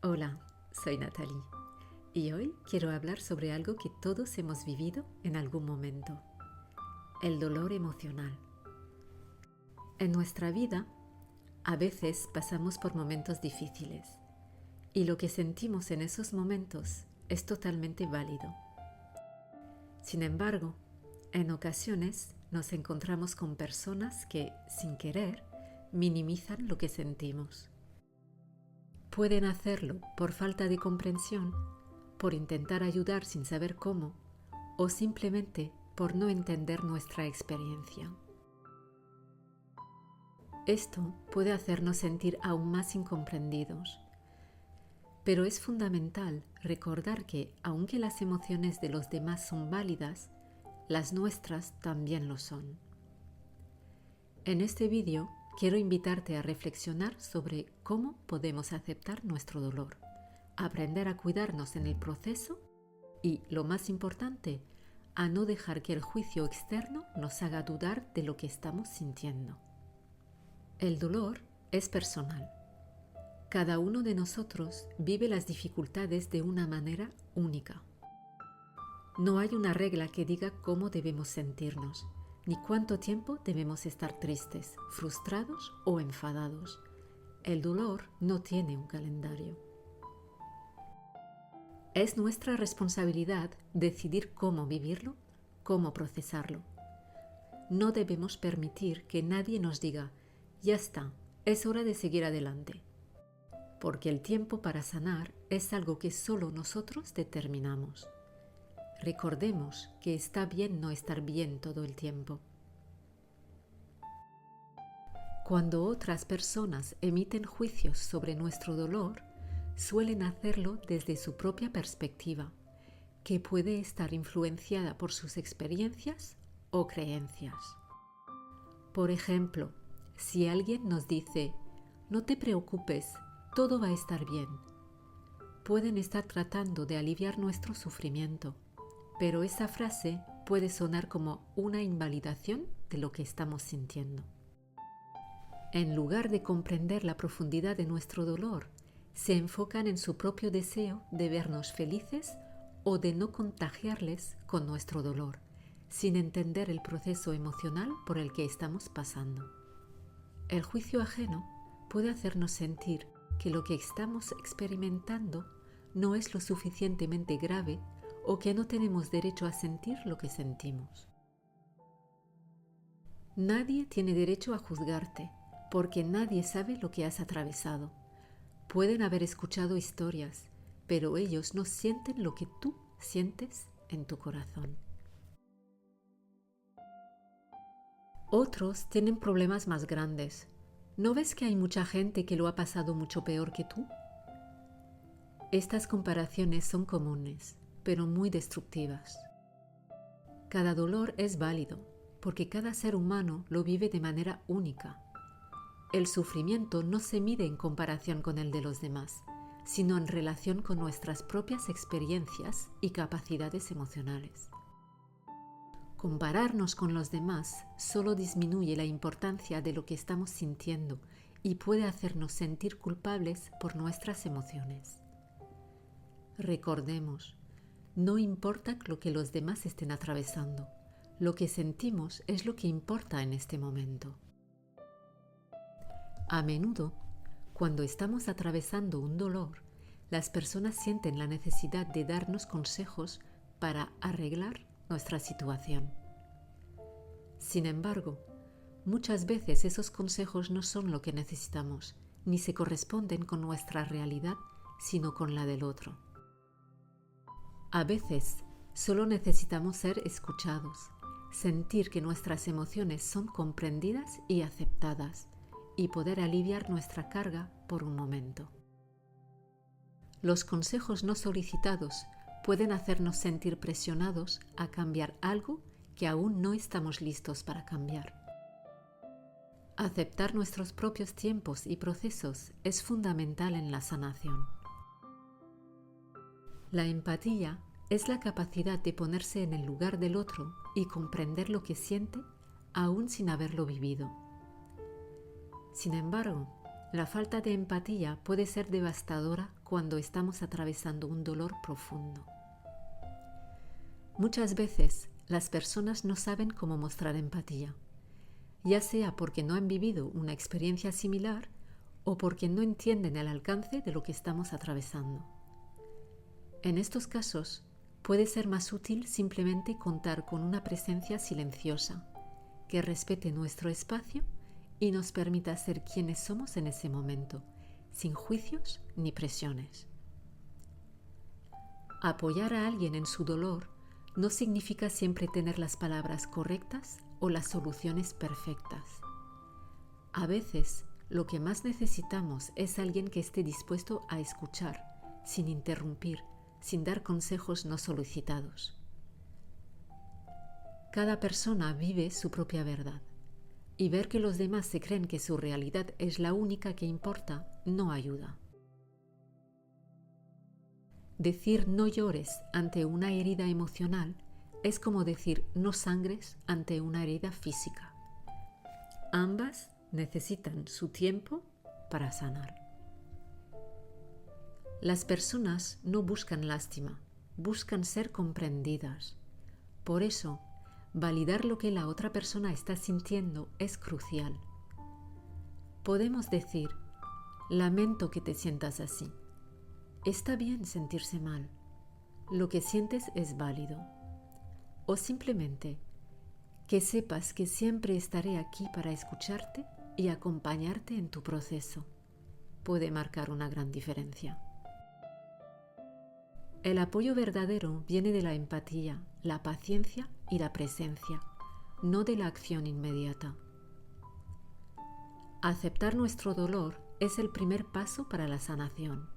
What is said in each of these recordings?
Hola, soy Natalie y hoy quiero hablar sobre algo que todos hemos vivido en algún momento, el dolor emocional. En nuestra vida, a veces pasamos por momentos difíciles y lo que sentimos en esos momentos es totalmente válido. Sin embargo, en ocasiones nos encontramos con personas que, sin querer, minimizan lo que sentimos. Pueden hacerlo por falta de comprensión, por intentar ayudar sin saber cómo, o simplemente por no entender nuestra experiencia. Esto puede hacernos sentir aún más incomprendidos, pero es fundamental recordar que, aunque las emociones de los demás son válidas, las nuestras también lo son. En este vídeo quiero invitarte a reflexionar sobre cómo podemos aceptar nuestro dolor, aprender a cuidarnos en el proceso y, lo más importante, a no dejar que el juicio externo nos haga dudar de lo que estamos sintiendo. El dolor es personal. Cada uno de nosotros vive las dificultades de una manera única. No hay una regla que diga cómo debemos sentirnos, ni cuánto tiempo debemos estar tristes, frustrados o enfadados. El dolor no tiene un calendario. Es nuestra responsabilidad decidir cómo vivirlo, cómo procesarlo. No debemos permitir que nadie nos diga, ya está, es hora de seguir adelante. Porque el tiempo para sanar es algo que solo nosotros determinamos. Recordemos que está bien no estar bien todo el tiempo. Cuando otras personas emiten juicios sobre nuestro dolor, suelen hacerlo desde su propia perspectiva, que puede estar influenciada por sus experiencias o creencias. Por ejemplo, si alguien nos dice, no te preocupes, todo va a estar bien, pueden estar tratando de aliviar nuestro sufrimiento, pero esa frase puede sonar como una invalidación de lo que estamos sintiendo. En lugar de comprender la profundidad de nuestro dolor, se enfocan en su propio deseo de vernos felices o de no contagiarles con nuestro dolor, sin entender el proceso emocional por el que estamos pasando. El juicio ajeno puede hacernos sentir que lo que estamos experimentando no es lo suficientemente grave o que no tenemos derecho a sentir lo que sentimos. Nadie tiene derecho a juzgarte, porque nadie sabe lo que has atravesado. Pueden haber escuchado historias, pero ellos no sienten lo que tú sientes en tu corazón. Otros tienen problemas más grandes. ¿No ves que hay mucha gente que lo ha pasado mucho peor que tú? Estas comparaciones son comunes, pero muy destructivas. Cada dolor es válido, porque cada ser humano lo vive de manera única. El sufrimiento no se mide en comparación con el de los demás, sino en relación con nuestras propias experiencias y capacidades emocionales. Compararnos con los demás solo disminuye la importancia de lo que estamos sintiendo y puede hacernos sentir culpables por nuestras emociones. Recordemos, no importa lo que los demás estén atravesando, lo que sentimos es lo que importa en este momento. A menudo, cuando estamos atravesando un dolor, las personas sienten la necesidad de darnos consejos para arreglar nuestra situación. Sin embargo, muchas veces esos consejos no son lo que necesitamos, ni se corresponden con nuestra realidad, sino con la del otro. A veces, solo necesitamos ser escuchados, sentir que nuestras emociones son comprendidas y aceptadas, y poder aliviar nuestra carga por un momento. Los consejos no solicitados pueden hacernos sentir presionados a cambiar algo que aún no estamos listos para cambiar. Aceptar nuestros propios tiempos y procesos es fundamental en la sanación. La empatía es la capacidad de ponerse en el lugar del otro y comprender lo que siente aún sin haberlo vivido. Sin embargo, la falta de empatía puede ser devastadora cuando estamos atravesando un dolor profundo. Muchas veces las personas no saben cómo mostrar empatía, ya sea porque no han vivido una experiencia similar o porque no entienden el alcance de lo que estamos atravesando. En estos casos, puede ser más útil simplemente contar con una presencia silenciosa, que respete nuestro espacio y nos permita ser quienes somos en ese momento, sin juicios ni presiones. Apoyar a alguien en su dolor no significa siempre tener las palabras correctas o las soluciones perfectas. A veces, lo que más necesitamos es alguien que esté dispuesto a escuchar, sin interrumpir, sin dar consejos no solicitados. Cada persona vive su propia verdad, y ver que los demás se creen que su realidad es la única que importa no ayuda. Decir no llores ante una herida emocional es como decir no sangres ante una herida física. Ambas necesitan su tiempo para sanar. Las personas no buscan lástima, buscan ser comprendidas. Por eso, validar lo que la otra persona está sintiendo es crucial. Podemos decir, lamento que te sientas así. Está bien sentirse mal. Lo que sientes es válido. O simplemente, que sepas que siempre estaré aquí para escucharte y acompañarte en tu proceso. Puede marcar una gran diferencia. El apoyo verdadero viene de la empatía, la paciencia y la presencia, no de la acción inmediata. Aceptar nuestro dolor es el primer paso para la sanación.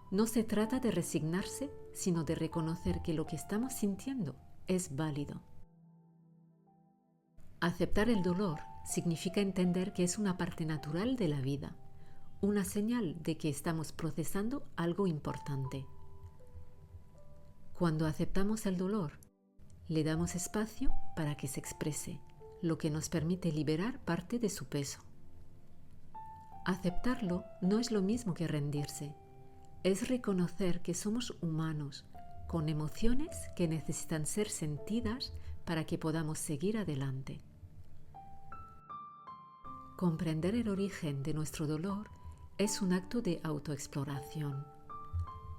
No se trata de resignarse, sino de reconocer que lo que estamos sintiendo es válido. Aceptar el dolor significa entender que es una parte natural de la vida, una señal de que estamos procesando algo importante. Cuando aceptamos el dolor, le damos espacio para que se exprese, lo que nos permite liberar parte de su peso. Aceptarlo no es lo mismo que rendirse, es reconocer que somos humanos, con emociones que necesitan ser sentidas para que podamos seguir adelante. Comprender el origen de nuestro dolor es un acto de autoexploración.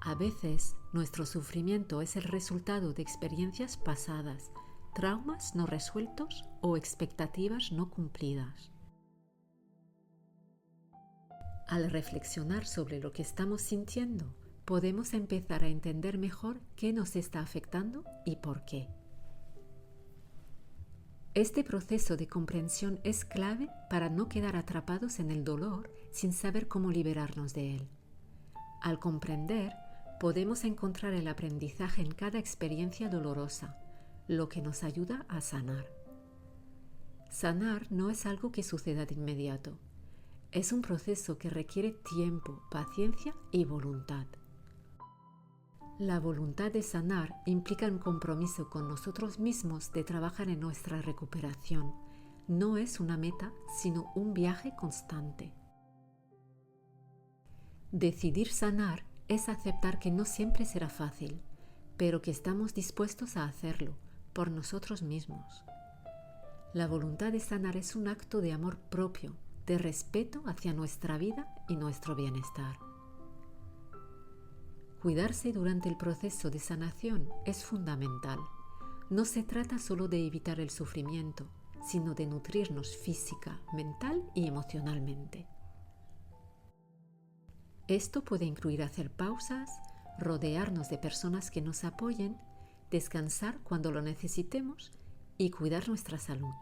A veces, nuestro sufrimiento es el resultado de experiencias pasadas, traumas no resueltos o expectativas no cumplidas. Al reflexionar sobre lo que estamos sintiendo, podemos empezar a entender mejor qué nos está afectando y por qué. Este proceso de comprensión es clave para no quedar atrapados en el dolor sin saber cómo liberarnos de él. Al comprender, podemos encontrar el aprendizaje en cada experiencia dolorosa, lo que nos ayuda a sanar. Sanar no es algo que suceda de inmediato. Es un proceso que requiere tiempo, paciencia y voluntad. La voluntad de sanar implica un compromiso con nosotros mismos de trabajar en nuestra recuperación. No es una meta, sino un viaje constante. Decidir sanar es aceptar que no siempre será fácil, pero que estamos dispuestos a hacerlo por nosotros mismos. La voluntad de sanar es un acto de amor propio, de respeto hacia nuestra vida y nuestro bienestar. Cuidarse durante el proceso de sanación es fundamental. No se trata solo de evitar el sufrimiento, sino de nutrirnos física, mental y emocionalmente. Esto puede incluir hacer pausas, rodearnos de personas que nos apoyen, descansar cuando lo necesitemos y cuidar nuestra salud.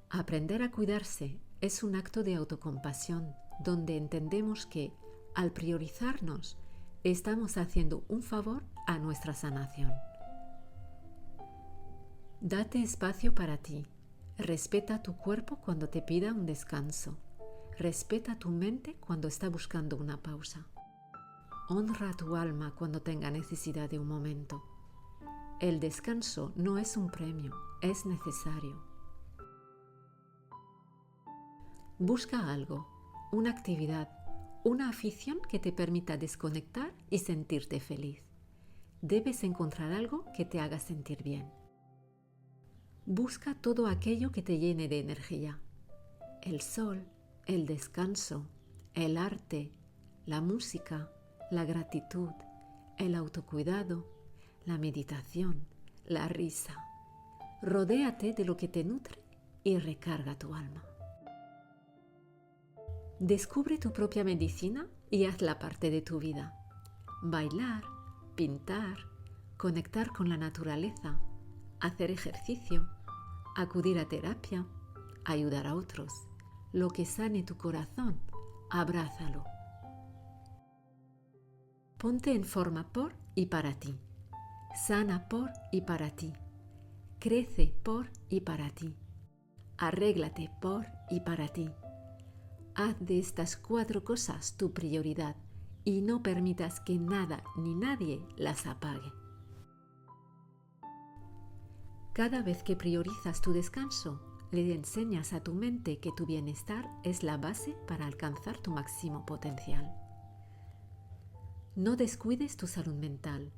Aprender a cuidarse es un acto de autocompasión donde entendemos que, al priorizarnos, estamos haciendo un favor a nuestra sanación. Date espacio para ti. Respeta tu cuerpo cuando te pida un descanso. Respeta tu mente cuando está buscando una pausa. Honra a tu alma cuando tenga necesidad de un momento. El descanso no es un premio, es necesario. Busca algo, una actividad, una afición que te permita desconectar y sentirte feliz. Debes encontrar algo que te haga sentir bien. Busca todo aquello que te llene de energía. El sol, el descanso, el arte, la música, la gratitud, el autocuidado, la meditación, la risa. Rodéate de lo que te nutre y recarga tu alma. Descubre tu propia medicina y hazla parte de tu vida. Bailar, pintar, conectar con la naturaleza, hacer ejercicio, acudir a terapia, ayudar a otros. Lo que sane tu corazón, abrázalo. Ponte en forma por y para ti. Sana por y para ti. Crece por y para ti. Arréglate por y para ti. Haz de estas 4 cosas tu prioridad y no permitas que nada ni nadie las apague. Cada vez que priorizas tu descanso, le enseñas a tu mente que tu bienestar es la base para alcanzar tu máximo potencial. No descuides tu salud mental.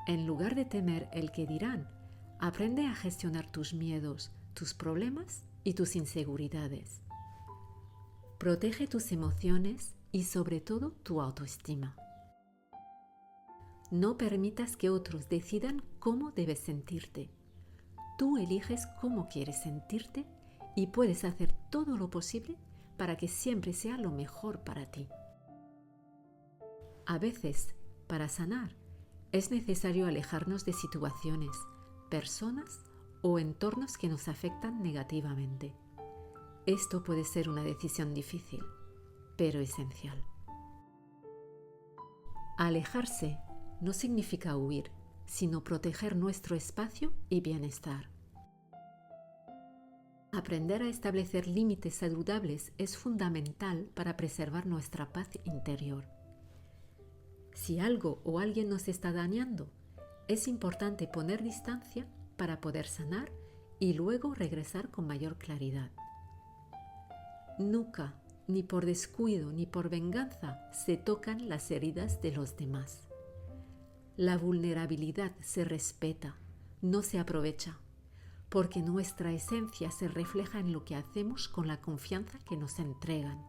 En lugar de temer el que dirán, aprende a gestionar tus miedos, tus problemas y tus inseguridades. Protege tus emociones y sobre todo tu autoestima. No permitas que otros decidan cómo debes sentirte. Tú eliges cómo quieres sentirte y puedes hacer todo lo posible para que siempre sea lo mejor para ti. A veces, para sanar, es necesario alejarnos de situaciones, personas o entornos que nos afectan negativamente. Esto puede ser una decisión difícil, pero esencial. Alejarse no significa huir, sino proteger nuestro espacio y bienestar. Aprender a establecer límites saludables es fundamental para preservar nuestra paz interior. Si algo o alguien nos está dañando, es importante poner distancia para poder sanar y luego regresar con mayor claridad. Nunca, ni por descuido ni por venganza, se tocan las heridas de los demás. La vulnerabilidad se respeta, no se aprovecha, porque nuestra esencia se refleja en lo que hacemos con la confianza que nos entregan.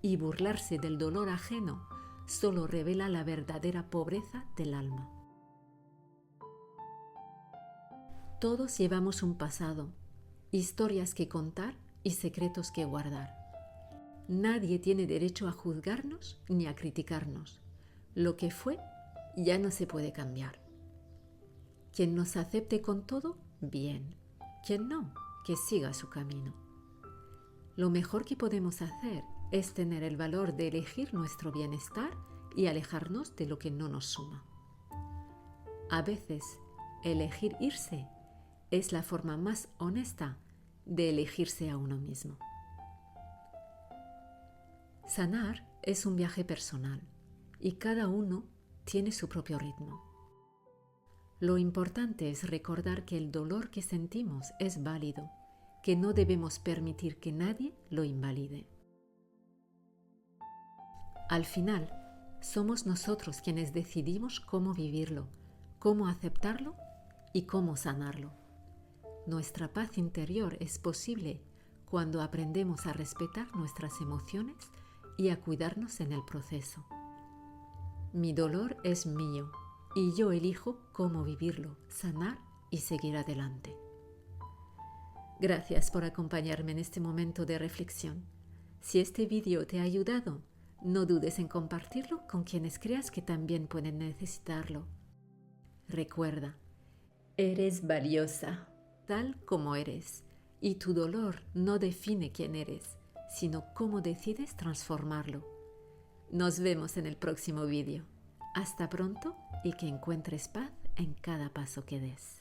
Y burlarse del dolor ajeno solo revela la verdadera pobreza del alma. Todos llevamos un pasado, historias que contar y secretos que guardar. Nadie tiene derecho a juzgarnos ni a criticarnos. Lo que fue ya no se puede cambiar. Quien nos acepte con todo, bien. Quien no, que siga su camino. Lo mejor que podemos hacer es tener el valor de elegir nuestro bienestar y alejarnos de lo que no nos suma. A veces, elegir irse es la forma más honesta de elegirse a uno mismo. Sanar es un viaje personal y cada uno tiene su propio ritmo. Lo importante es recordar que el dolor que sentimos es válido, que no debemos permitir que nadie lo invalide. Al final, somos nosotros quienes decidimos cómo vivirlo, cómo aceptarlo y cómo sanarlo. Nuestra paz interior es posible cuando aprendemos a respetar nuestras emociones y a cuidarnos en el proceso. Mi dolor es mío y yo elijo cómo vivirlo, sanar y seguir adelante. Gracias por acompañarme en este momento de reflexión. Si este vídeo te ha ayudado, no dudes en compartirlo con quienes creas que también pueden necesitarlo. Recuerda, eres valiosa, tal como eres, y tu dolor no define quién eres, sino cómo decides transformarlo. Nos vemos en el próximo vídeo. Hasta pronto y que encuentres paz en cada paso que des.